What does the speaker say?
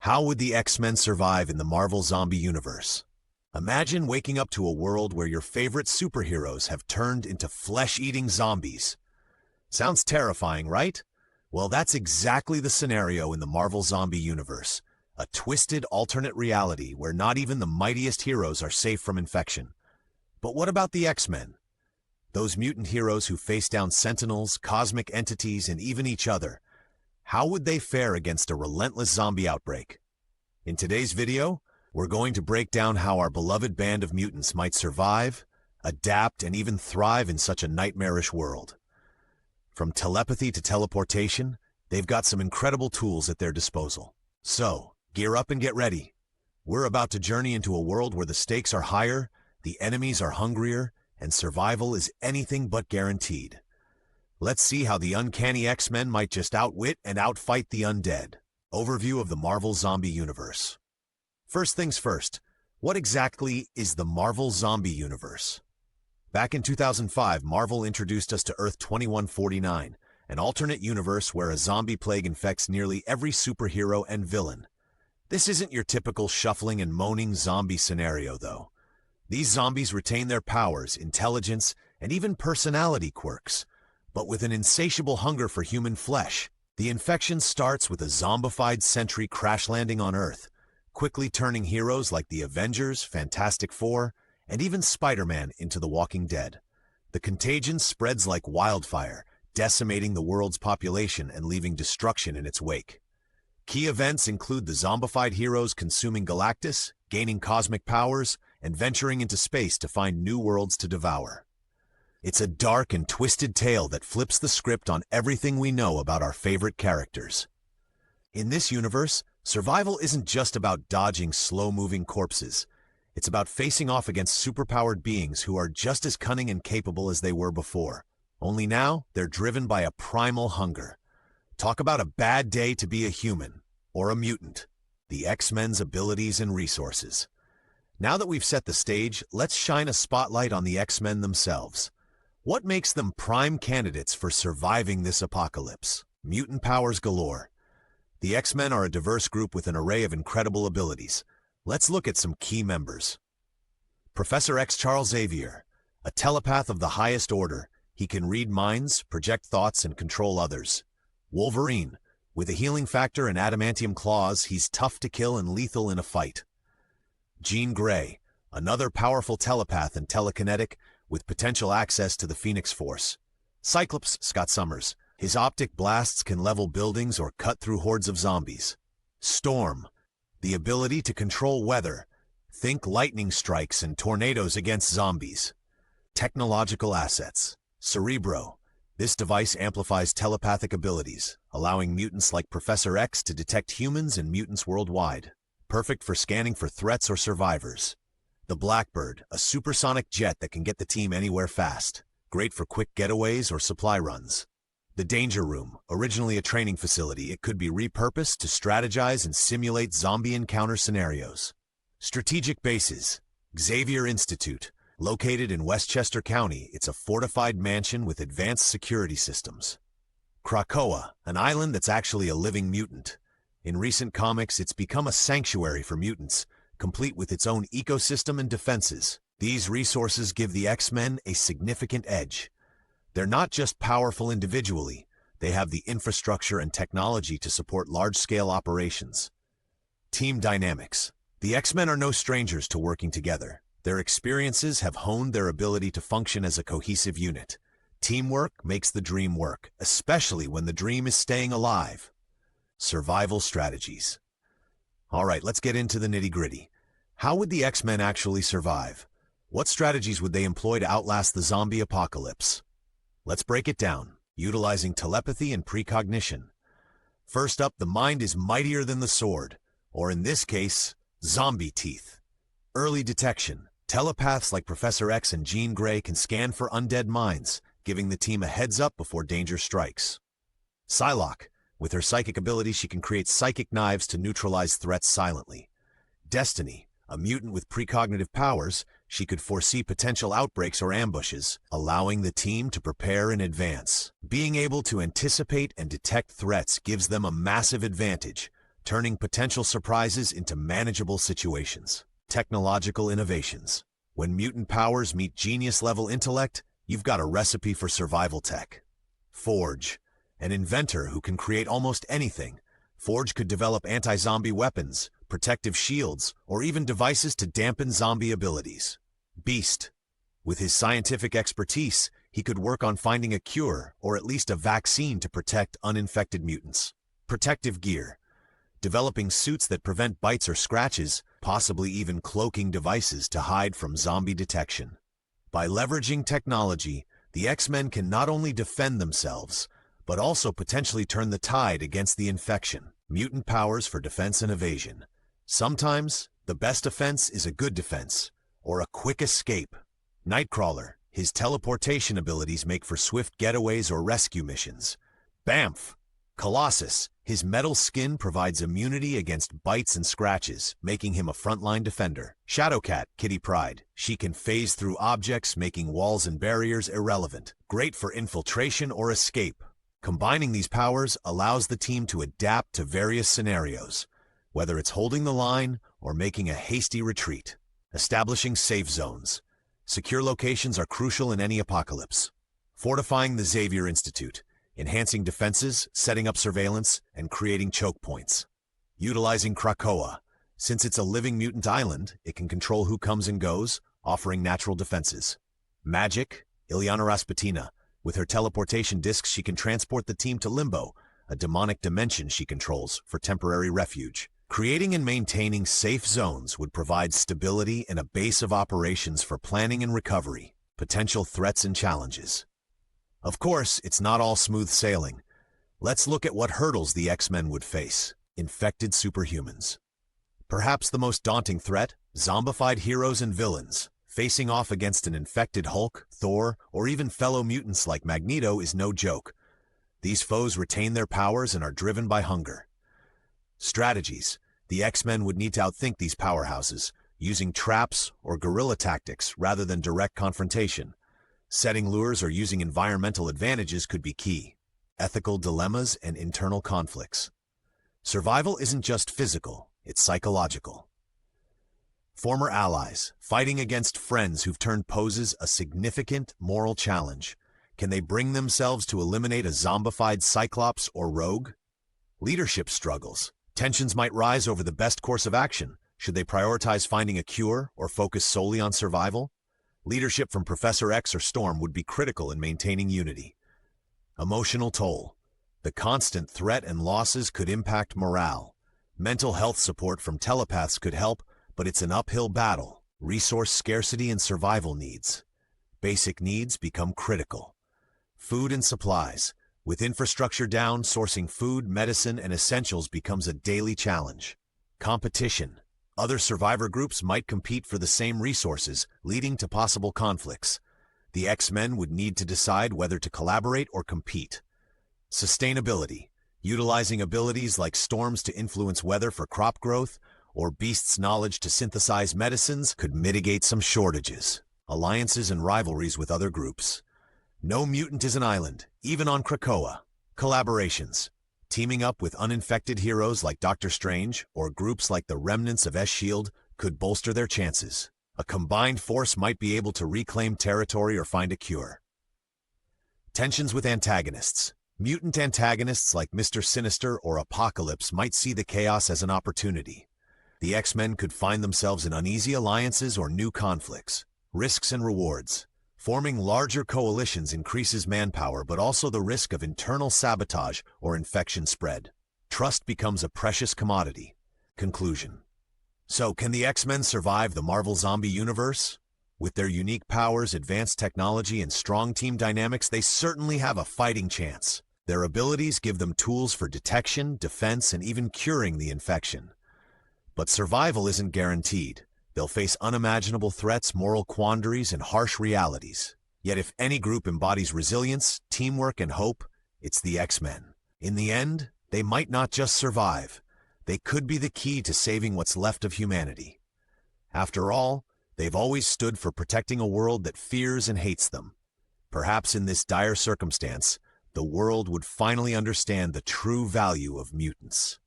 How would the X-Men survive in the Marvel zombie universe? Imagine waking up to a world where your favorite superheroes have turned into flesh-eating zombies. Sounds terrifying, right? Well, that's exactly the scenario in the Marvel zombie universe. A twisted alternate reality where not even the mightiest heroes are safe from infection. But what about the X-Men? Those mutant heroes who face down sentinels, cosmic entities, and even each other. How would they fare against a relentless zombie outbreak? In today's video, we're going to break down how our beloved band of mutants might survive, adapt, and even thrive in such a nightmarish world. From telepathy to teleportation, they've got some incredible tools at their disposal. So, gear up and get ready. We're about to journey into a world where the stakes are higher, the enemies are hungrier, and survival is anything but guaranteed. Let's see how the uncanny X-Men might just outwit and outfight the undead. Overview of the Marvel Zombie Universe. First things first, what exactly is the Marvel Zombie Universe? Back in 2005, Marvel introduced us to Earth 2149, an alternate universe where a zombie plague infects nearly every superhero and villain. This isn't your typical shuffling and moaning zombie scenario, though. These zombies retain their powers, intelligence, and even personality quirks, but with an insatiable hunger for human flesh. The infection starts with a zombified sentry crash landing on Earth, quickly turning heroes like the Avengers, Fantastic Four, and even Spider-Man into the Walking Dead. The contagion spreads like wildfire, decimating the world's population and leaving destruction in its wake. Key events include the zombified heroes consuming Galactus, gaining cosmic powers, and venturing into space to find new worlds to devour. It's a dark and twisted tale that flips the script on everything we know about our favorite characters. In this universe, survival isn't just about dodging slow-moving corpses. It's about facing off against superpowered beings who are just as cunning and capable as they were before. Only now, they're driven by a primal hunger. Talk about a bad day to be a human, or a mutant. The X-Men's abilities and resources. Now that we've set the stage, let's shine a spotlight on the X-Men themselves. What makes them prime candidates for surviving this apocalypse? Mutant powers galore. The X-Men are a diverse group with an array of incredible abilities. Let's look at some key members. Professor X Charles Xavier, a telepath of the highest order. He can read minds, project thoughts, and control others. Wolverine, with a healing factor and adamantium claws, he's tough to kill and lethal in a fight. Jean Grey, another powerful telepath and telekinetic, with potential access to the Phoenix Force. Cyclops Scott Summers. His optic blasts can level buildings or cut through hordes of zombies. Storm. The ability to control weather. Think lightning strikes and tornadoes against zombies. Technological assets. Cerebro. This device amplifies telepathic abilities, allowing mutants like Professor X to detect humans and mutants worldwide. Perfect for scanning for threats or survivors. The Blackbird, a supersonic jet that can get the team anywhere fast. Great for quick getaways or supply runs. The Danger Room, originally a training facility, it could be repurposed to strategize and simulate zombie encounter scenarios. Strategic Bases. Xavier Institute. Located in Westchester County, it's a fortified mansion with advanced security systems. Krakoa, an island that's actually a living mutant. In recent comics, it's become a sanctuary for mutants, complete with its own ecosystem and defenses. These resources give the X-Men a significant edge. They're not just powerful individually, they have the infrastructure and technology to support large-scale operations. Team dynamics. The X-Men are no strangers to working together. Their experiences have honed their ability to function as a cohesive unit. Teamwork makes the dream work, especially when the dream is staying alive. Survival strategies. All right, let's get into the nitty-gritty. How would the X-Men actually survive? What strategies would they employ to outlast the zombie apocalypse? Let's break it down, utilizing telepathy and precognition. First up, the mind is mightier than the sword, or in this case, zombie teeth. Early detection. Telepaths like Professor X and Jean Grey can scan for undead minds, giving the team a heads up before danger strikes. Psylocke. With her psychic ability, she can create psychic knives to neutralize threats silently. Destiny. A mutant with precognitive powers, she could foresee potential outbreaks or ambushes, allowing the team to prepare in advance. Being able to anticipate and detect threats gives them a massive advantage, turning potential surprises into manageable situations. Technological innovations. When mutant powers meet genius-level intellect, you've got a recipe for survival tech. Forge. An inventor who can create almost anything. Forge could develop anti-zombie weapons, protective shields, or even devices to dampen zombie abilities. Beast. With his scientific expertise, he could work on finding a cure or at least a vaccine to protect uninfected mutants. Protective gear. Developing suits that prevent bites or scratches, possibly even cloaking devices to hide from zombie detection. By leveraging technology, the X-Men can not only defend themselves, but also potentially turn the tide against the infection. Mutant powers for defense and evasion. Sometimes, the best defense is a good defense, or a quick escape. Nightcrawler. His teleportation abilities make for swift getaways or rescue missions. Bamf. Colossus. His metal skin provides immunity against bites and scratches, making him a frontline defender. Shadowcat, Kitty Pryde. She can phase through objects, making walls and barriers irrelevant. Great for infiltration or escape. Combining these powers allows the team to adapt to various scenarios, whether it's holding the line or making a hasty retreat. Establishing safe zones. Secure locations are crucial in any apocalypse. Fortifying the Xavier Institute. Enhancing defenses, setting up surveillance, and creating choke points. Utilizing Krakoa. Since it's a living mutant island, it can control who comes and goes, offering natural defenses. Magic. Ilyana Rasputina. With her teleportation discs, she can transport the team to Limbo, a demonic dimension she controls, for temporary refuge. Creating and maintaining safe zones would provide stability and a base of operations for planning and recovery. Potential threats and challenges. Of course, it's not all smooth sailing. Let's look at what hurdles the X-Men would face. Infected superhumans. Perhaps the most daunting threat, zombified heroes and villains. Facing off against an infected Hulk, Thor, or even fellow mutants like Magneto is no joke. These foes retain their powers and are driven by hunger. Strategies. The X-Men would need to outthink these powerhouses, using traps or guerrilla tactics rather than direct confrontation. Setting lures or using environmental advantages could be key. Ethical dilemmas and internal conflicts. Survival isn't just physical, it's psychological. Former allies, fighting against friends who've turned poses a significant moral challenge. Can they bring themselves to eliminate a zombified Cyclops or Rogue? Leadership struggles. Tensions might rise over the best course of action. Should they prioritize finding a cure or focus solely on survival? Leadership from Professor X or Storm would be critical in maintaining unity. Emotional toll. The constant threat and losses could impact morale. Mental health support from telepaths could help, but it's an uphill battle. Resource scarcity and survival needs. Basic needs become critical. Food and supplies. With infrastructure down, sourcing food, medicine, and essentials becomes a daily challenge. Competition. Other survivor groups might compete for the same resources, leading to possible conflicts. The X-Men would need to decide whether to collaborate or compete. Sustainability. Utilizing abilities like Storm's to influence weather for crop growth, or Beast's knowledge to synthesize medicines could mitigate some shortages. Alliances and rivalries with other groups. No mutant is an island, even on Krakoa. Collaborations. Teaming up with uninfected heroes like Doctor Strange or groups like the remnants of S.H.I.E.L.D. could bolster their chances. A combined force might be able to reclaim territory or find a cure. Tensions with antagonists. Mutant antagonists like Mr. Sinister or Apocalypse might see the chaos as an opportunity. The X-Men could find themselves in uneasy alliances or new conflicts. Risks and rewards. Forming larger coalitions increases manpower, but also the risk of internal sabotage or infection spread. Trust becomes a precious commodity. Conclusion. So, can the X-Men survive the Marvel zombie universe? With their unique powers, advanced technology, and strong team dynamics, they certainly have a fighting chance. Their abilities give them tools for detection, defense, and even curing the infection. But survival isn't guaranteed. They'll face unimaginable threats, moral quandaries, and harsh realities. Yet if any group embodies resilience, teamwork, and hope, it's the X-Men. In the end, they might not just survive. They could be the key to saving what's left of humanity. After all, they've always stood for protecting a world that fears and hates them. Perhaps in this dire circumstance, the world would finally understand the true value of mutants.